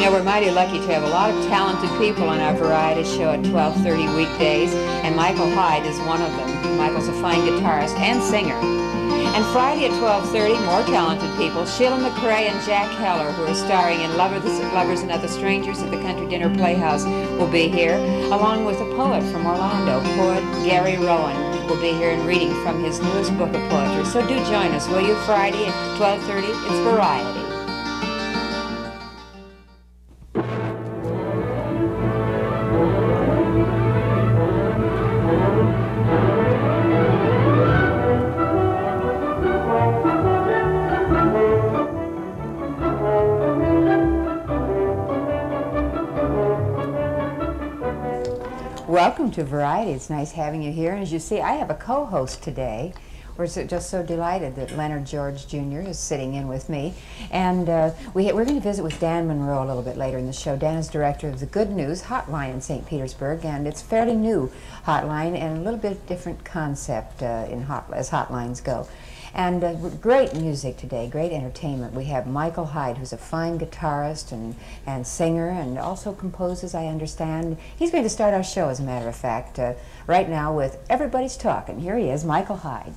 know, we're mighty lucky to have a lot of talented people on our variety show at 12:30 weekdays, and Michael Hyde is one of them. Michael's a fine guitarist and singer. And Friday at 12:30, more talented people, Sheila McRae and Jack Heller, who are starring in Lovers and Other Strangers at the Country Dinner Playhouse, will be here, along with a poet from Orlando, poet Gary Rowan, will be here and reading from his newest book of poetry. So do join us, will you, Friday at 12:30? It's Variety. Welcome to Variety. It's nice having you here. And as you see, I have a co-host today. We're just so delighted that Leonard George Jr. is sitting in with me. And we're going to visit with Dan Monroe a little bit later in the show. Dan is director of the Good News Hotline in St. Petersburg, and it's a fairly new hotline and a little bit different concept as hotlines go. And great music today, great entertainment. We have Michael Hyde, who's a fine guitarist and singer, and also composes, I understand. He's going to start our show, as a matter of fact, right now with Everybody's Talking. Here he is, Michael Hyde.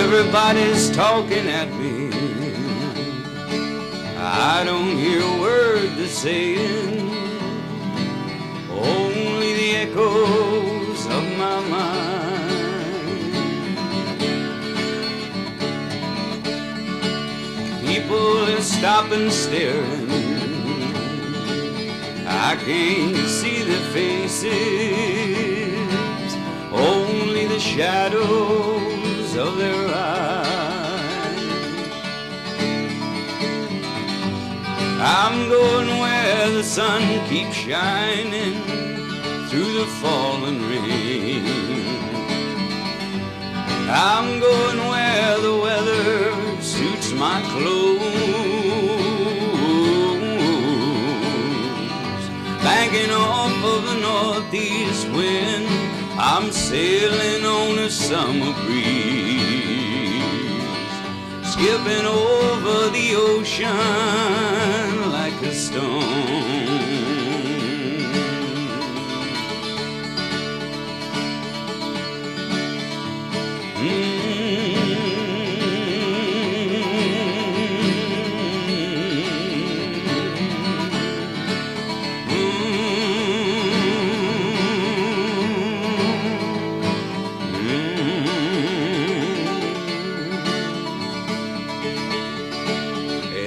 Everybody's talking at me. I don't hear a word they're saying, only the echoes of my mind. People are stopping staring, I can't see their faces, only the shadows of their eyes. I'm going where the sun keeps shining through the falling rain. I'm going where the weather suits my clothes. Banking off of the northeast wind, I'm sailing on a summer breeze, skipping over the ocean like a stone.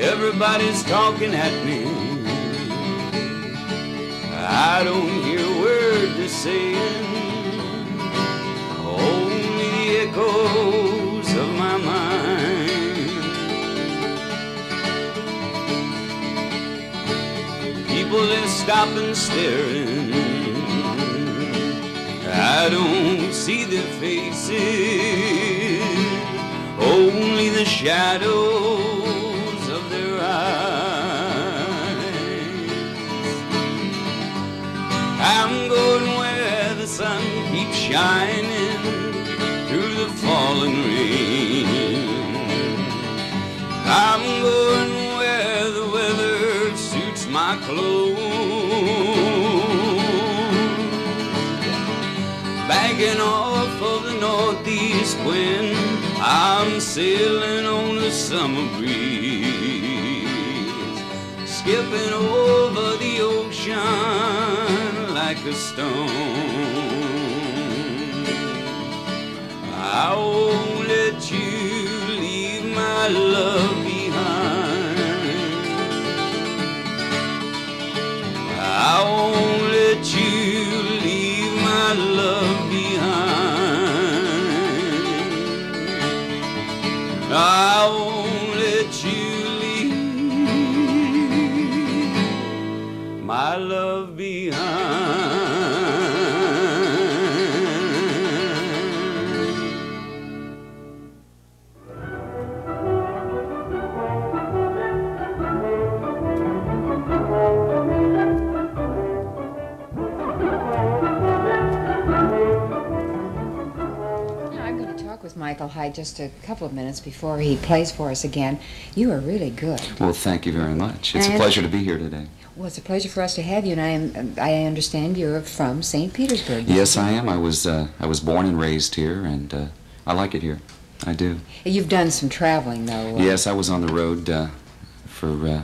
Everybody's talking at me, I don't hear a word they're saying, only the echoes of my mind. People are stopping staring, I don't see their faces, only the shadows of their eyes. I'm going where the sun keeps shining through the falling rain. I'm going where the weather suits my clothes. Banking off of the northeast wind, I'm sailing on a summer breeze, skipping over the ocean like a stone. I won't let you leave my love behind. I won't let you leave my love behind. I won't let you leave my love behind. Hyde just a couple of minutes before he plays for us again. You are really good. Well, thank you very much. It's a pleasure to be here today. Well, it's a pleasure for us to have you, and I understand you're from St. Petersburg. Yes, I am. I was born and raised here, and I like it here. I do. You've done some traveling, though. Yes, I was on the road for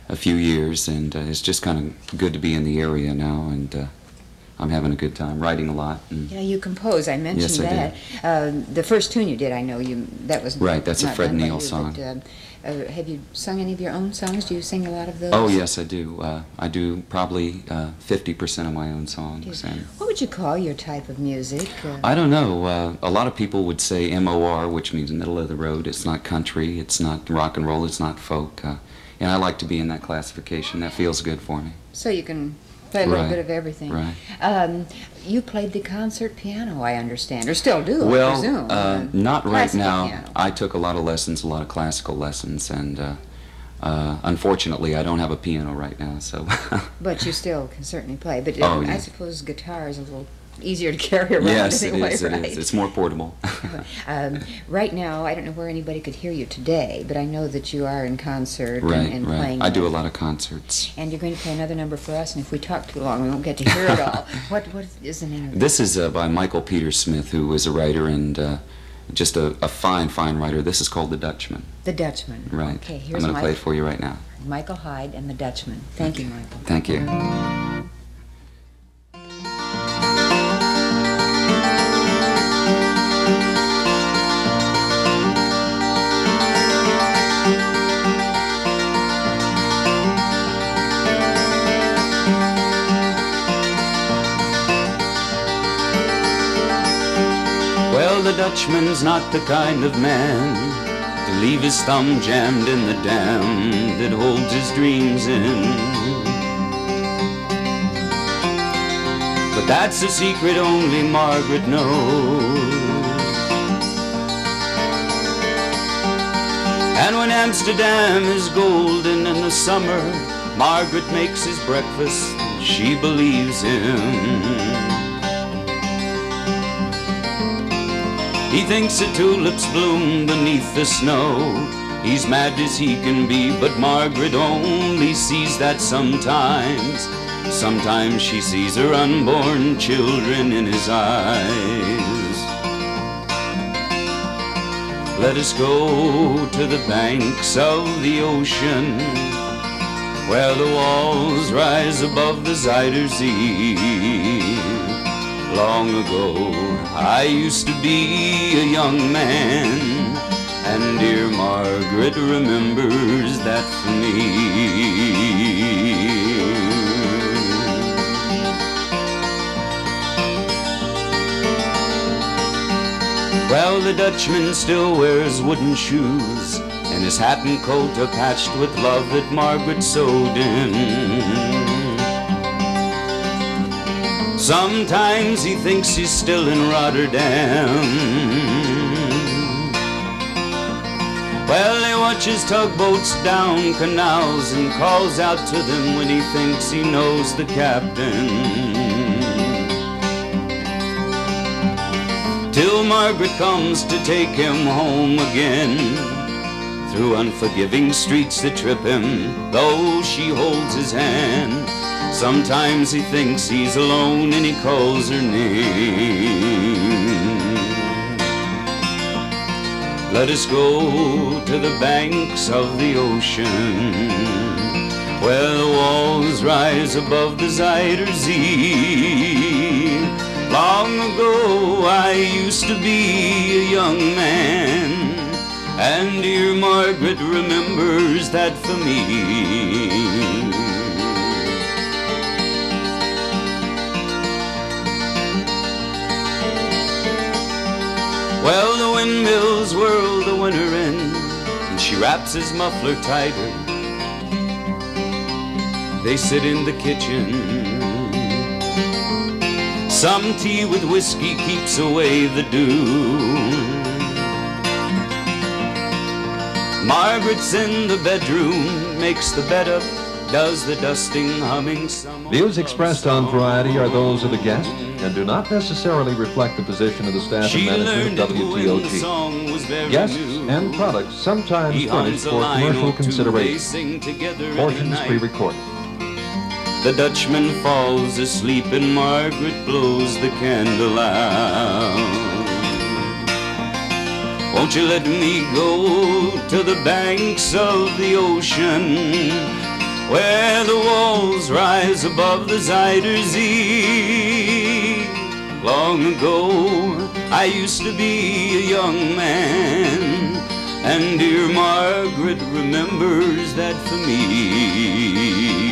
a few years, and it's just kind of good to be in the area now, and I'm having a good time, writing a lot. Yeah, you compose. I mentioned yes, I that. The first tune you did, I know that was right. That's a not Fred done by Neil you, song. But, have you sung any of your own songs? Do you sing a lot of those? Oh yes, I do. I do probably 50% of my own songs. And what would you call your type of music? I don't know. A lot of people would say MOR, which means middle of the road. It's not country. It's not rock and roll. It's not folk. And I like to be in that classification. That feels good for me. So you can play a little bit of everything. Right. You played the concert piano, I understand, or still do, well, I presume. Not right now. Piano. I took a lot of lessons, a lot of classical lessons, and unfortunately, I don't have a piano right now. So. But you still can certainly play. But yeah. I suppose guitar is a little easier to carry around yes, anyway, it is. right? It is. It's more portable. Right now, I don't know where anybody could hear you today, but I know that you are in concert right, and right. playing. I do a lot of concerts. And you're going to play another number for us, and if we talk too long, we won't get to hear it all. What is the name of it? This is by Michael Peter Smith, who is a writer and just a fine, fine writer. This is called The Dutchman. The Dutchman. Right. Okay, I'm going to play it for you right now. Michael Hyde and The Dutchman. Thank you, Michael. Thank you. Well, the Dutchman's not the kind of man to leave his thumb jammed in the dam that holds his dreams in. But that's a secret only Margaret knows. And when Amsterdam is golden in the summer, Margaret makes his breakfast, she believes him. He thinks the tulips bloom beneath the snow. He's mad as he can be, but Margaret only sees that sometimes. Sometimes she sees her unborn children in his eyes. Let us go to the banks of the ocean, where the walls rise above the Zuyder Zee. Long ago, I used to be a young man, and dear Margaret remembers that for me. Well, the Dutchman still wears wooden shoes, and his hat and coat are patched with love that Margaret sewed in. Sometimes he thinks he's still in Rotterdam. Well, he watches tugboats down canals and calls out to them when he thinks he knows the captain. Till Margaret comes to take him home again, through unforgiving streets that trip him, though she holds his hand. Sometimes he thinks he's alone and he calls her name. Let us go to the banks of the ocean, where the walls rise above the Zuyder Zee. Long ago I used to be a young man, and dear Margaret remembers that for me. Well, the windmills whirl the winter in, and she wraps his muffler tighter. They sit in the kitchen. Some tea with whiskey keeps away the dew. Margaret's in the bedroom, makes the bed up, does the dusting, humming some. Views expressed on Variety are those of the guest and do not necessarily reflect the position of the staff She and learned management it of when the WTOT. song was very Guests new. and products sometimes He furnished hums a for line commercial or two, they consideration. sing together in the Portions night. pre-recorded. The Dutchman falls asleep and Margaret blows the candle out. Won't you let me go to the banks of the ocean, where the walls rise above the Zuyder Zee? Long ago, I used to be a young man, and dear Margaret remembers that for me.